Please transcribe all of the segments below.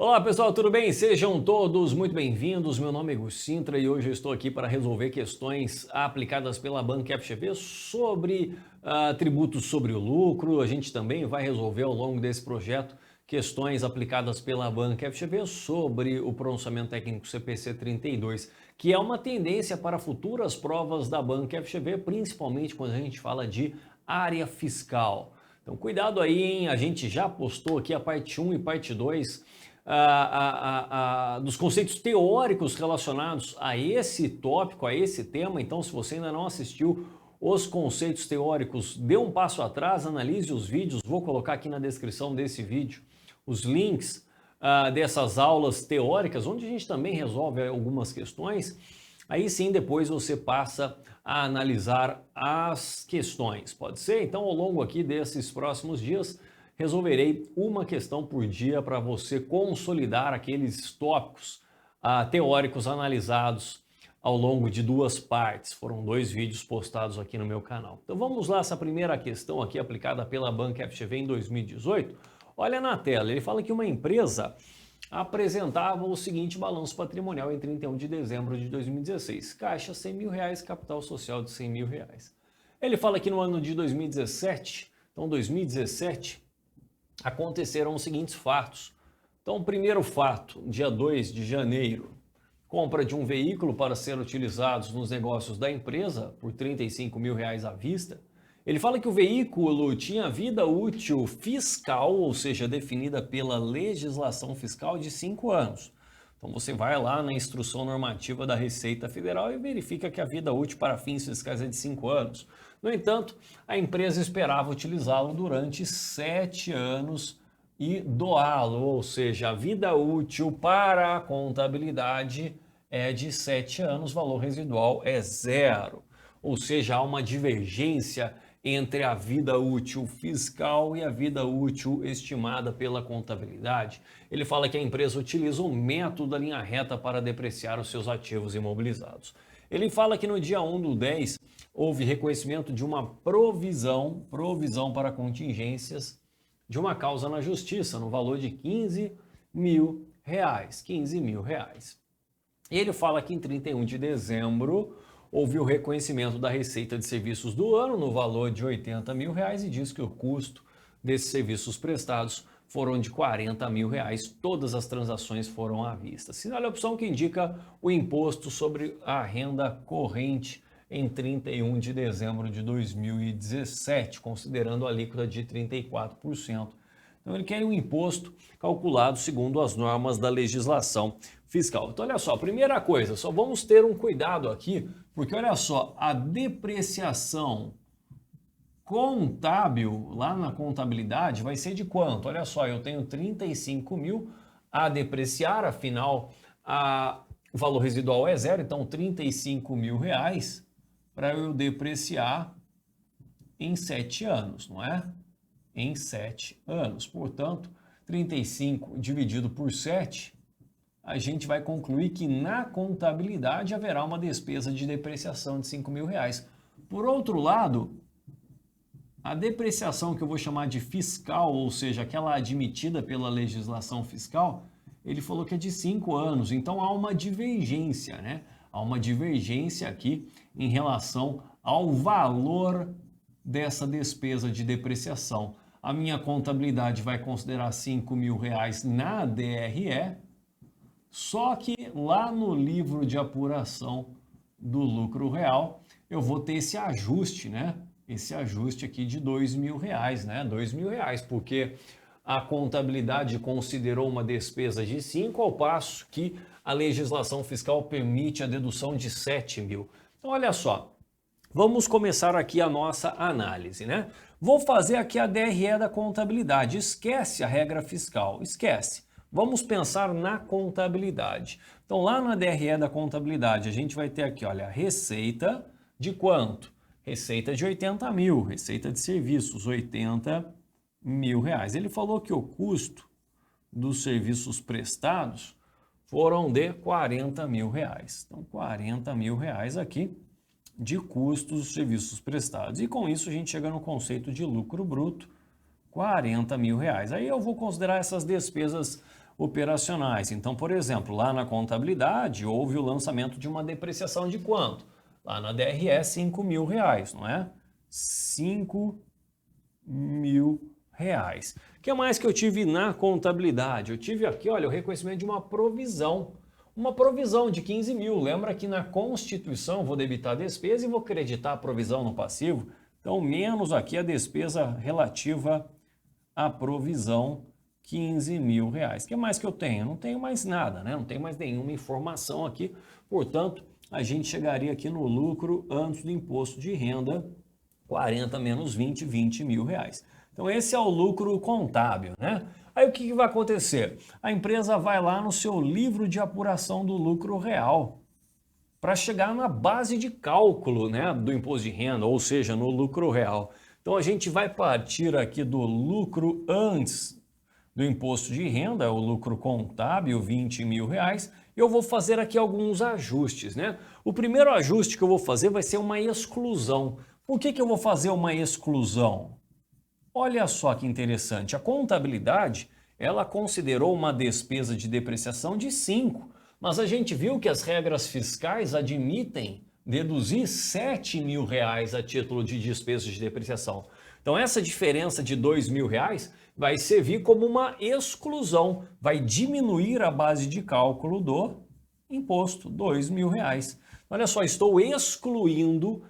Olá pessoal, tudo bem? Sejam todos muito bem-vindos. Meu nome é Gus Sintra e hoje eu estou aqui para resolver questões aplicadas pela Banco FGV sobre tributos sobre o lucro. A gente também vai resolver ao longo desse projeto questões aplicadas pela Banco FGV sobre o pronunciamento técnico CPC 32, que é uma tendência para futuras provas da Banco FGV, principalmente quando a gente fala de área fiscal. Então cuidado aí, hein? A gente já postou aqui a parte 1 e parte 2 dos conceitos teóricos relacionados a esse tópico, a esse tema. Então, se você ainda não assistiu os conceitos teóricos, dê um passo atrás, analise os vídeos. Vou colocar aqui na descrição desse vídeo os links dessas aulas teóricas, onde a gente também resolve algumas questões. Aí sim, depois você passa a analisar as questões, pode ser? Então, ao longo aqui desses próximos dias, resolverei uma questão por dia para você consolidar aqueles tópicos teóricos analisados ao longo de duas partes. Foram 2 vídeos postados aqui no meu canal. Então vamos lá, essa primeira questão aqui aplicada pela Banco FGV em 2018. Olha na tela, ele fala que uma empresa apresentava o seguinte balanço patrimonial em 31 de dezembro de 2016. Caixa R$100 mil, capital social de R$100 mil. Ele fala que no ano de 2017, então 2017, aconteceram os seguintes fatos. Então, o primeiro fato, dia 2 de janeiro, compra de um veículo para ser utilizados nos negócios da empresa por R$35 mil à vista. Ele fala que o veículo tinha vida útil fiscal, ou seja, definida pela legislação fiscal de 5 anos. Então você vai lá na instrução normativa da Receita Federal e verifica que a vida útil para fins fiscais é de 5 anos. No entanto, a empresa esperava utilizá-lo durante 7 anos e doá-lo, ou seja, a vida útil para a contabilidade é de 7 anos, valor residual é 0. Ou seja, há uma divergência entre a vida útil fiscal e a vida útil estimada pela contabilidade. Ele fala que a empresa utiliza o método da linha reta para depreciar os seus ativos imobilizados. Ele fala que no dia 1/10 houve reconhecimento de uma provisão para contingências de uma causa na justiça no valor de R$15 mil. Ele fala que em 31 de dezembro houve o reconhecimento da receita de serviços do ano no valor de R$80 mil e diz que o custo desses serviços prestados foram de R$40 mil. Todas as transações foram à vista. Sinale a opção que indica o imposto sobre a renda corrente em 31 de dezembro de 2017, considerando a alíquota de 34%. Então ele quer um imposto calculado segundo as normas da legislação fiscal. Então olha só, primeira coisa, só vamos ter um cuidado aqui, porque olha só, a depreciação contábil lá na contabilidade vai ser de quanto? Olha só, eu tenho 35 mil a depreciar, afinal o valor residual é 0, então 35 mil reais para eu depreciar em 7 anos, não é? Em 7 anos. Portanto, 35 dividido por 7, a gente vai concluir que na contabilidade haverá uma despesa de depreciação de 5 mil reais. Por outro lado, a depreciação que eu vou chamar de fiscal, ou seja, aquela admitida pela legislação fiscal, ele falou que é de 5 anos. Então há uma divergência, né? Há uma divergência aqui em relação ao valor dessa despesa de depreciação. A minha contabilidade vai considerar 5 mil reais na DRE, só que lá no livro de apuração do lucro real, eu vou ter esse ajuste, né? Esse ajuste aqui de 2 mil reais, né? 2 mil reais, porque a contabilidade considerou uma despesa de 5, ao passo que a legislação fiscal permite a dedução de 7 mil. Então, olha só, vamos começar aqui a nossa análise, né? Vou fazer aqui a DRE da contabilidade. Esquece a regra fiscal, esquece. Vamos pensar na contabilidade. Então, lá na DRE da contabilidade, a gente vai ter aqui, olha, receita de quanto? Receita de 80 mil, receita de serviços, 80 mil reais. Ele falou que o custo dos serviços prestados foram de 40 mil reais. Então, 40 mil reais aqui de custos dos serviços prestados. E com isso a gente chega no conceito de lucro bruto, 40 mil reais. Aí eu vou considerar essas despesas operacionais. Então, por exemplo, lá na contabilidade houve o lançamento de uma depreciação de quanto? Lá na DRE, R$ 5.000, não é? R$ 5.000. O que mais que eu tive na contabilidade? Eu tive aqui, olha, o reconhecimento de uma provisão. Uma provisão de 15 mil. Lembra que na Constituição eu vou debitar a despesa e vou creditar a provisão no passivo? Então, menos aqui a despesa relativa à provisão, R$ 15.000. O que mais que eu tenho? Não tenho mais nada, né? Não tenho mais nenhuma informação aqui. Portanto, a gente chegaria aqui no lucro antes do imposto de renda, 40 menos 20, R$ 20.000. Então, esse é o lucro contábil, né? Aí o que vai acontecer? A empresa vai lá no seu livro de apuração do lucro real para chegar na base de cálculo, né, do imposto de renda, ou seja, no lucro real. Então a gente vai partir aqui do lucro antes do imposto de renda, o lucro contábil, R$ 20.000. Eu vou fazer aqui alguns ajustes, né? O primeiro ajuste que eu vou fazer vai ser uma exclusão. Por que eu vou fazer uma exclusão? Olha só que interessante, a contabilidade, ela considerou uma despesa de depreciação de 5, mas a gente viu que as regras fiscais admitem deduzir R$ 7.000 a título de despesa de depreciação. Então essa diferença de R$ 2.000 vai servir como uma exclusão, vai diminuir a base de cálculo do imposto, R$ 2.000. Olha só, estou excluindo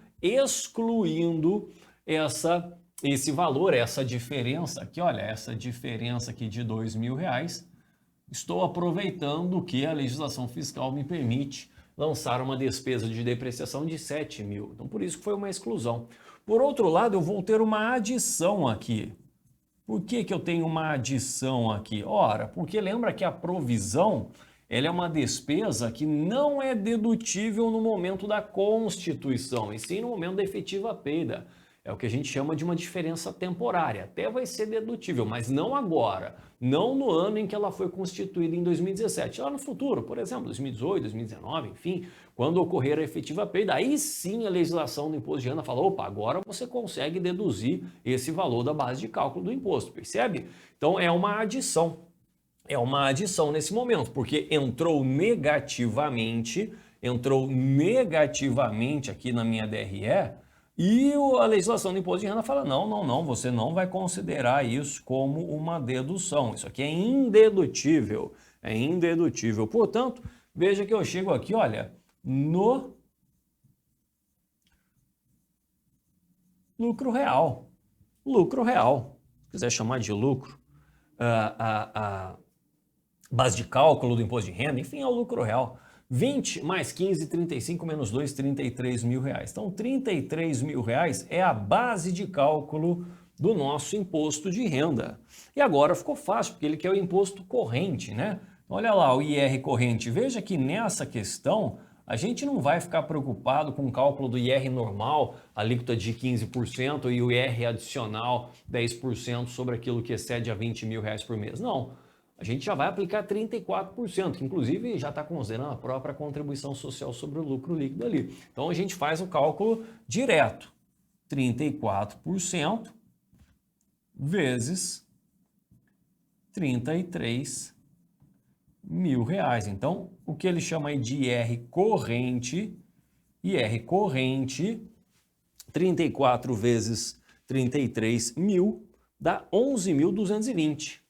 esse valor, essa diferença aqui, olha, essa diferença aqui de R$ 2.000, estou aproveitando que a legislação fiscal me permite lançar uma despesa de depreciação de R$ 7.000. Então, por isso que foi uma exclusão. Por outro lado, eu vou ter uma adição aqui. Por que eu tenho uma adição aqui? Ora, porque lembra que a provisão, ela é uma despesa que não é dedutível no momento da constituição, e sim no momento da efetiva perda. É o que a gente chama de uma diferença temporária. Até vai ser dedutível, mas não agora. Não no ano em que ela foi constituída em 2017. Lá no futuro, por exemplo, 2018, 2019, enfim, quando ocorrer a efetiva perda, aí sim a legislação do imposto de renda fala, opa, agora você consegue deduzir esse valor da base de cálculo do imposto, percebe? Então é uma adição. É uma adição nesse momento, porque entrou negativamente aqui na minha DRE, e a legislação do imposto de renda fala, não, você não vai considerar isso como uma dedução. Isso aqui é indedutível, Portanto, veja que eu chego aqui, olha, no lucro real. Se quiser chamar de lucro, a base de cálculo do imposto de renda, enfim, é o lucro real. 20 mais 15, 35 menos 2, R$ 33.000. Então, R$ 33.000 é a base de cálculo do nosso imposto de renda. E agora ficou fácil, porque ele quer o imposto corrente, né? Olha lá, o IR corrente. Veja que nessa questão, a gente não vai ficar preocupado com o cálculo do IR normal, alíquota de 15%, e o IR adicional 10% sobre aquilo que excede a R$ 20.000 por mês. Não. A gente já vai aplicar 34%, que inclusive já está considerando a própria contribuição social sobre o lucro líquido ali. Então a gente faz o cálculo direto, 34% vezes R$ 33.000. Então, o que ele chama aí de IR corrente, 34 vezes 33.000 dá 11.220.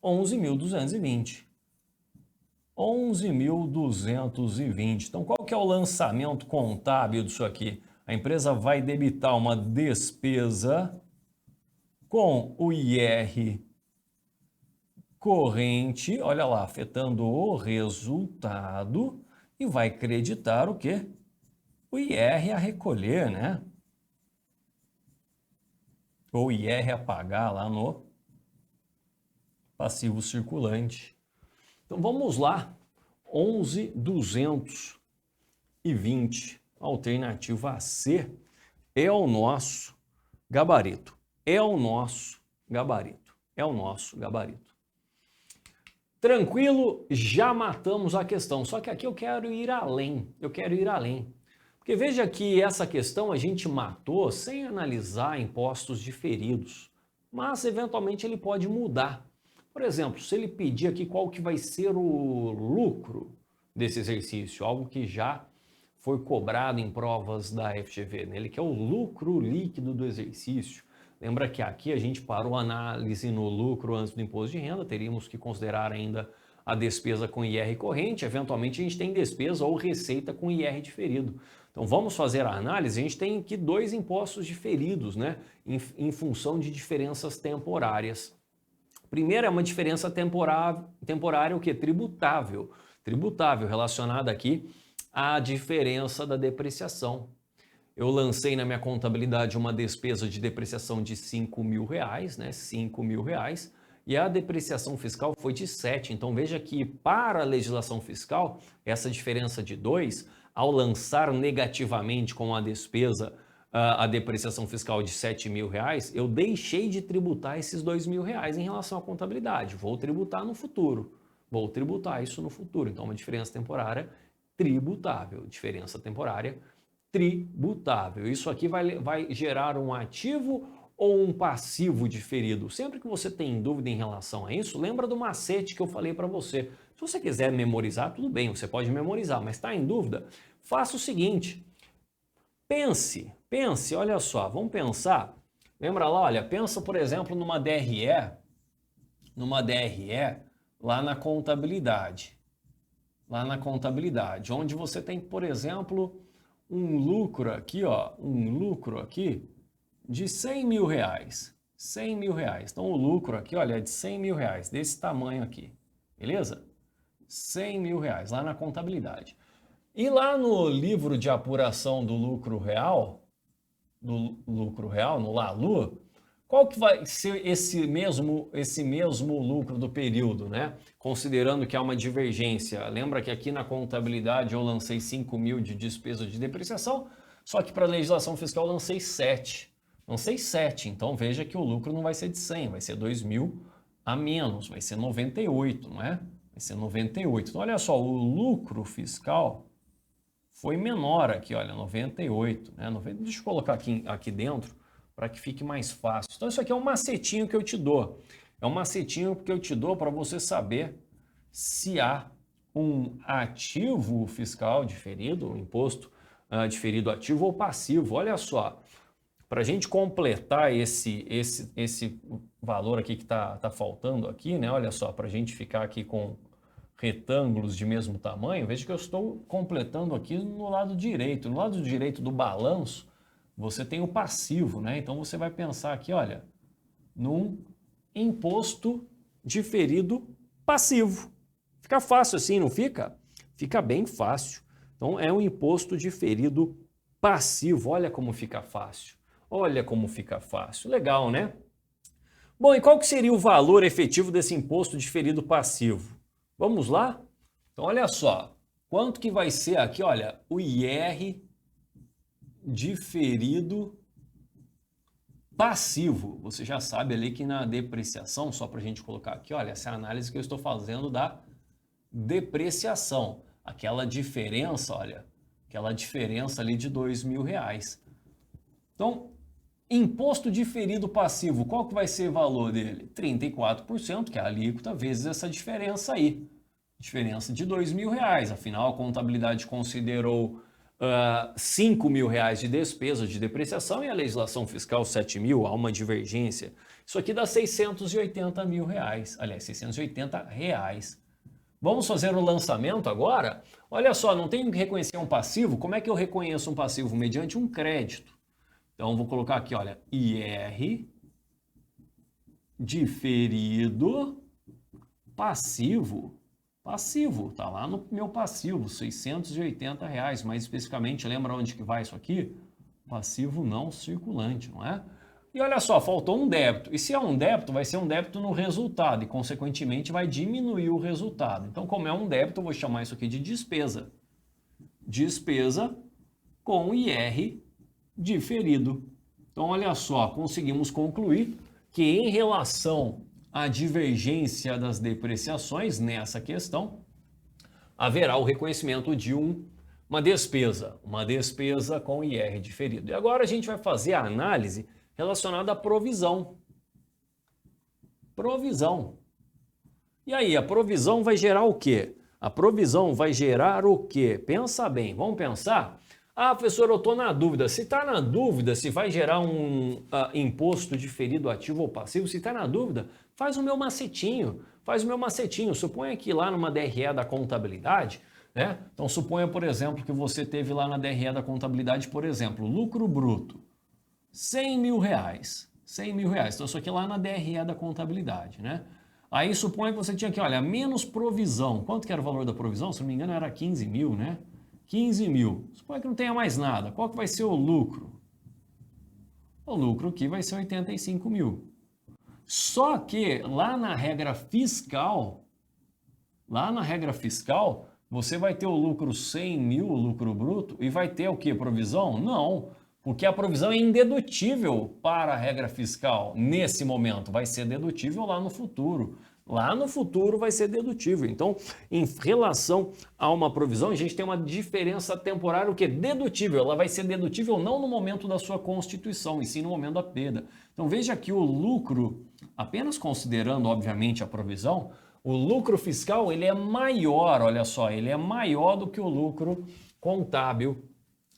11.220. Então, qual que é o lançamento contábil disso aqui? A empresa vai debitar uma despesa com o IR corrente, olha lá, afetando o resultado, e vai creditar o quê? O IR a recolher, né? Ou IR a pagar lá no passivo circulante. Então vamos lá, 11.220, alternativa C, é o nosso gabarito. Tranquilo, já matamos a questão, só que aqui eu quero ir além, Porque veja que essa questão a gente matou sem analisar impostos diferidos, mas eventualmente ele pode mudar. Por exemplo, se ele pedir aqui qual que vai ser o lucro desse exercício, algo que já foi cobrado em provas da FGV, né? Ele quer o lucro líquido do exercício. Lembra que aqui a gente parou a análise no lucro antes do imposto de renda, teríamos que considerar ainda a despesa com IR corrente, eventualmente a gente tem despesa ou receita com IR diferido. Então vamos fazer a análise, a gente tem aqui dois impostos diferidos, né? Em função de diferenças temporárias. Primeiro é uma diferença temporária, o que? Tributável. Tributável, relacionada aqui à diferença da depreciação. Eu lancei na minha contabilidade uma despesa de depreciação de R$5.000, né? R$5.000, e a depreciação fiscal foi de 7. Então veja que para a legislação fiscal, essa diferença de 2, ao lançar negativamente com a despesa a depreciação fiscal de R$7.000, eu deixei de tributar esses R$2.000 em relação à contabilidade. Vou tributar no futuro. Vou tributar isso no futuro. Então, uma diferença temporária tributável. Diferença temporária tributável. Isso aqui vai gerar um ativo ou um passivo diferido? Sempre que você tem dúvida em relação a isso, lembra do macete que eu falei para você. Se você quiser memorizar, tudo bem, você pode memorizar, mas está em dúvida? Faça o seguinte, pense, olha só, vamos pensar. Lembra lá, olha, pensa, por exemplo, numa DRE lá na contabilidade. Onde você tem, por exemplo, um lucro aqui, ó, de R$100.000, R$100.000. Então o lucro aqui, olha, é de R$100.000, desse tamanho aqui, beleza? R$100.000 lá na contabilidade. E lá no livro de apuração do lucro real, no LALU, qual que vai ser esse mesmo lucro do período, né? Considerando que há uma divergência. Lembra que aqui na contabilidade eu lancei 5.000 de despesa de depreciação, só que para a legislação fiscal eu lancei 7. Então veja que o lucro não vai ser de 100, vai ser 2.000 a menos, vai ser 98, não é? Vai ser 98. Então olha só, o lucro fiscal foi menor aqui, olha, 98, né? Deixa eu colocar aqui dentro para que fique mais fácil. Então isso aqui é um macetinho que eu te dou. É um macetinho que eu te dou para você saber se há um ativo fiscal diferido, um imposto diferido ativo ou passivo. Olha só, para a gente completar esse valor aqui que está faltando aqui, né? Olha só, para a gente ficar aqui com retângulos de mesmo tamanho, veja que eu estou completando aqui no lado direito. No lado direito do balanço, você tem o passivo, né? Então você vai pensar aqui, olha, num imposto diferido passivo. Fica fácil assim, não fica? Fica bem fácil. Então é um imposto diferido passivo. Olha como fica fácil. Olha como fica fácil. Legal, né? Bom, e qual que seria o valor efetivo desse imposto diferido passivo? Vamos lá? Então olha só, quanto que vai ser aqui, olha, o IR diferido passivo. Você já sabe ali que na depreciação, só para a gente colocar aqui, olha, essa é a análise que eu estou fazendo da depreciação. Aquela diferença, olha, aquela diferença ali de R$2.000. Então, imposto diferido passivo, qual que vai ser o valor dele? 34%, que é a alíquota, vezes essa diferença aí. Diferença de R$2.000. Afinal, a contabilidade considerou R$5.000 de despesa de depreciação e a legislação fiscal 7.000, há uma divergência. Isso aqui dá R$680.000. Aliás, R$680. Vamos fazer o lançamento agora? Olha só, não tenho que reconhecer um passivo. Como é que eu reconheço um passivo? Mediante um crédito. Então, vou colocar aqui, olha, IR diferido passivo. Passivo, tá lá no meu passivo, R$680, mais especificamente, lembra onde que vai isso aqui? Passivo não circulante, não é? E olha só, faltou um débito. E se é um débito, vai ser um débito no resultado e, consequentemente, vai diminuir o resultado. Então, como é um débito, eu vou chamar isso aqui de despesa. Despesa com IR diferido. Então, olha só, conseguimos concluir que em relação à divergência das depreciações nessa questão, haverá o reconhecimento de uma despesa com IR diferido. E agora a gente vai fazer a análise relacionada à provisão. Provisão. E aí, a provisão vai gerar o quê? A provisão vai gerar o quê? Pensa bem, vamos pensar? Ah, professor, eu estou na dúvida. Se está na dúvida se vai gerar um imposto diferido ativo ou passivo, se está na dúvida, faz o meu macetinho. Faz o meu macetinho. Suponha que lá numa DRE da contabilidade, né? Então suponha, por exemplo, que você teve lá na DRE da contabilidade, por exemplo, lucro bruto, R$100 mil. R$100 mil. Então isso aqui é lá na DRE da contabilidade, né? Aí suponha que você tinha aqui, olha, menos provisão. Quanto que era o valor da provisão? Se não me engano era 15 mil, né? 15 mil. Suponha que não tenha mais nada. Qual que vai ser o lucro? O lucro aqui vai ser 85 mil. Só que lá na regra fiscal, você vai ter o lucro 100 mil, o lucro bruto, e vai ter o que? Provisão? Não, porque a provisão é indedutível para a regra fiscal nesse momento. Vai ser dedutível lá no futuro. Lá no futuro vai ser dedutível. Então, em relação a uma provisão, a gente tem uma diferença temporária, o que? Dedutível. Ela vai ser dedutível não no momento da sua constituição, e sim no momento da perda. Então, veja que o lucro, apenas considerando, obviamente, a provisão, o lucro fiscal ele é maior, olha só, ele é maior do que o lucro contábil.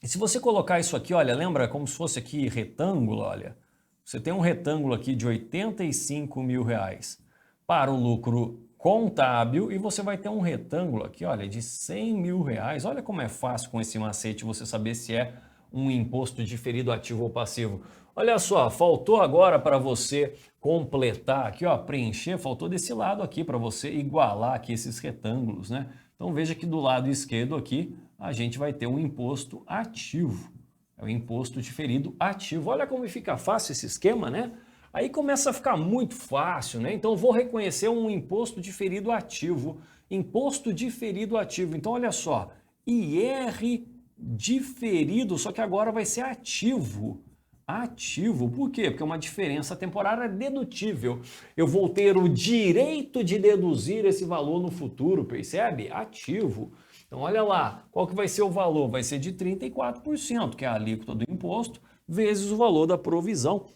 E se você colocar isso aqui, olha, lembra como se fosse aqui retângulo, olha. Você tem um retângulo aqui de 85 mil reais para o lucro contábil e você vai ter um retângulo aqui, olha, de 100 mil reais. Olha como é fácil com esse macete você saber se é um imposto diferido ativo ou passivo. Olha só, faltou agora para você completar aqui, ó, preencher, faltou desse lado aqui para você igualar aqui esses retângulos, né? Então veja que do lado esquerdo aqui a gente vai ter um imposto ativo. É o imposto diferido ativo. Olha como fica fácil esse esquema, né? Aí começa a ficar muito fácil, né? Então vou reconhecer um imposto diferido ativo. Imposto diferido ativo. Então olha só, IR diferido, só que agora vai ser ativo. Ativo, por quê? Porque é uma diferença temporária dedutível. Eu vou ter o direito de deduzir esse valor no futuro, percebe? Ativo. Então olha lá, qual que vai ser o valor? Vai ser de 34%, que é a alíquota do imposto, vezes o valor da provisão,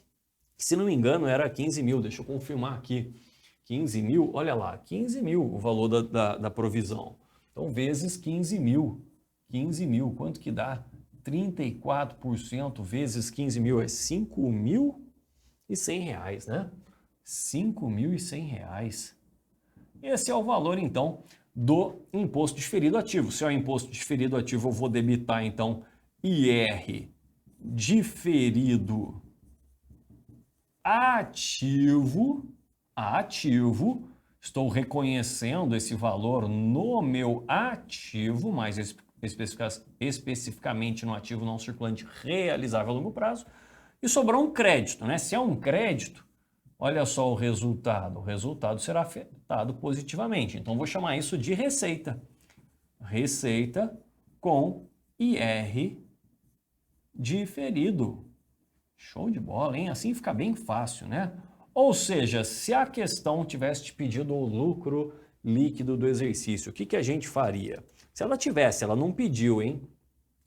que se não me engano era 15 mil, deixa eu confirmar aqui. 15 mil, olha lá, 15 mil o valor da provisão. Então vezes 15 mil. 15 mil, quanto que dá? 34% vezes 15 mil é R$5.100, né? R$5.100. Esse é o valor, então, do imposto diferido ativo. Se é o imposto diferido ativo, eu vou debitar, então, IR diferido ativo. Estou reconhecendo esse valor no meu ativo, mais especificamente no ativo não circulante realizável a longo prazo, e sobrou um crédito, né? Se é um crédito, olha só o resultado será afetado positivamente. Então vou chamar isso de receita. Receita com IR diferido. Show de bola, hein? Assim fica bem fácil, né? Ou seja, se a questão tivesse te pedido o lucro líquido do exercício, o que a gente faria? Se ela tivesse, ela não pediu, hein?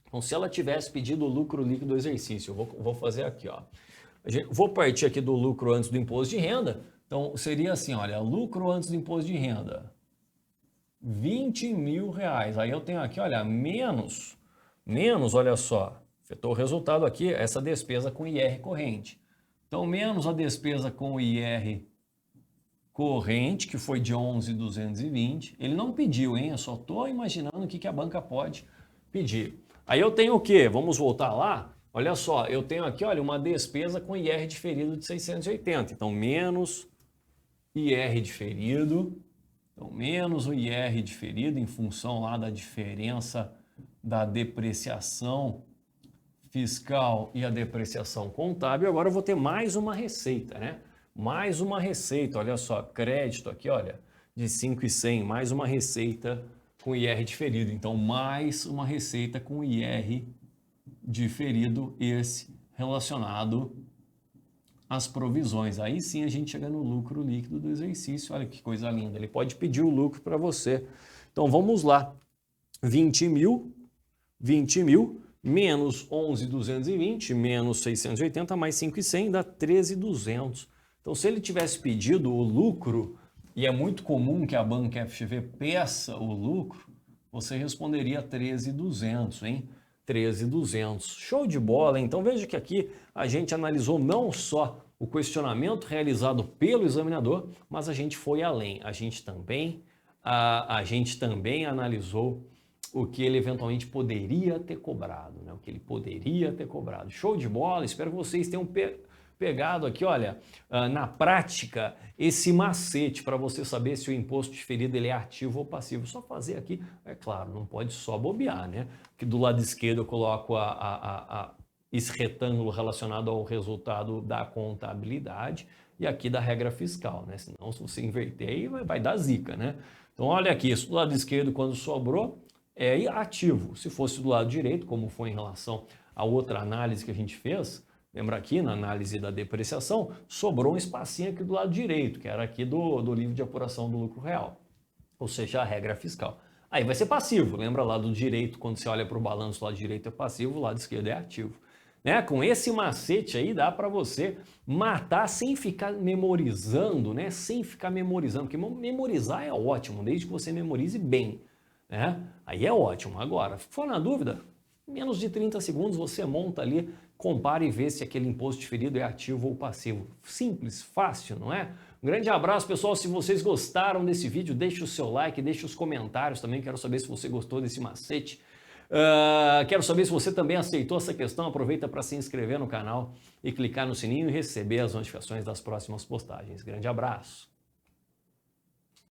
Então, se ela tivesse pedido o lucro líquido do exercício, eu vou fazer aqui, ó. Vou partir aqui do lucro antes do imposto de renda. Então, seria assim, olha, lucro antes do imposto de renda, R$20 mil. Aí eu tenho aqui, olha, menos, olha só, afetou o resultado aqui, essa despesa com IR corrente. Então, menos a despesa com IR corrente, que foi de 11.220. Ele não pediu, hein? Eu só estou imaginando o que a banca pode pedir. Aí eu tenho o quê? Vamos voltar lá? Olha só, eu tenho aqui, olha, uma despesa com IR diferido de 680. Então, menos IR diferido. Então, menos o IR diferido em função lá da diferença da depreciação fiscal e a depreciação contábil. Agora eu vou ter mais uma receita, né? Mais uma receita, olha só, crédito aqui, olha, de 5.100, mais uma receita com IR diferido. Então, mais uma receita com IR diferido, esse relacionado às provisões. Aí sim a gente chega no lucro líquido do exercício. Olha que coisa linda, ele pode pedir o lucro para você. Então, vamos lá. 20 mil, menos 11.220, menos 680, mais 5.100, dá 13.200. Então, se ele tivesse pedido o lucro e é muito comum que a banca FGV peça o lucro, você responderia 13.200, hein? 13.200. Show de bola, hein? Então veja que aqui a gente analisou não só o questionamento realizado pelo examinador, mas a gente foi além. A gente também analisou o que ele eventualmente poderia ter cobrado, né? O que ele poderia ter cobrado. Show de bola, espero que vocês tenham pegado aqui, olha, na prática, esse macete para você saber se o imposto diferido ele é ativo ou passivo. Só fazer aqui, é claro, não pode só bobear, né? Que do lado esquerdo eu coloco esse retângulo relacionado ao resultado da contabilidade e aqui da regra fiscal, né? Senão, se você inverter aí, vai dar zica, né? Então, olha aqui, isso do lado esquerdo, quando sobrou, é ativo. Se fosse do lado direito, como foi em relação à outra análise que a gente fez, lembra aqui na análise da depreciação, sobrou um espacinho aqui do lado direito, que era aqui do livro de apuração do lucro real, ou seja, a regra fiscal. Aí vai ser passivo, lembra lá do direito, quando você olha para o balanço, o lado direito é passivo, o lado esquerdo é ativo. Né? Com esse macete aí dá para você matar sem ficar memorizando, né? Sem ficar memorizando, porque memorizar é ótimo, desde que você memorize bem. Né? Aí é ótimo. Agora, se for na dúvida, menos de 30 segundos você monta ali, compara e vê se aquele imposto diferido é ativo ou passivo. Simples, fácil, não é? Um grande abraço, pessoal. Se vocês gostaram desse vídeo, deixe o seu like, deixe os comentários também. Quero saber se você gostou desse macete. Quero saber se você também aceitou essa questão. Aproveita para se inscrever no canal e clicar no sininho e receber as notificações das próximas postagens. Grande abraço!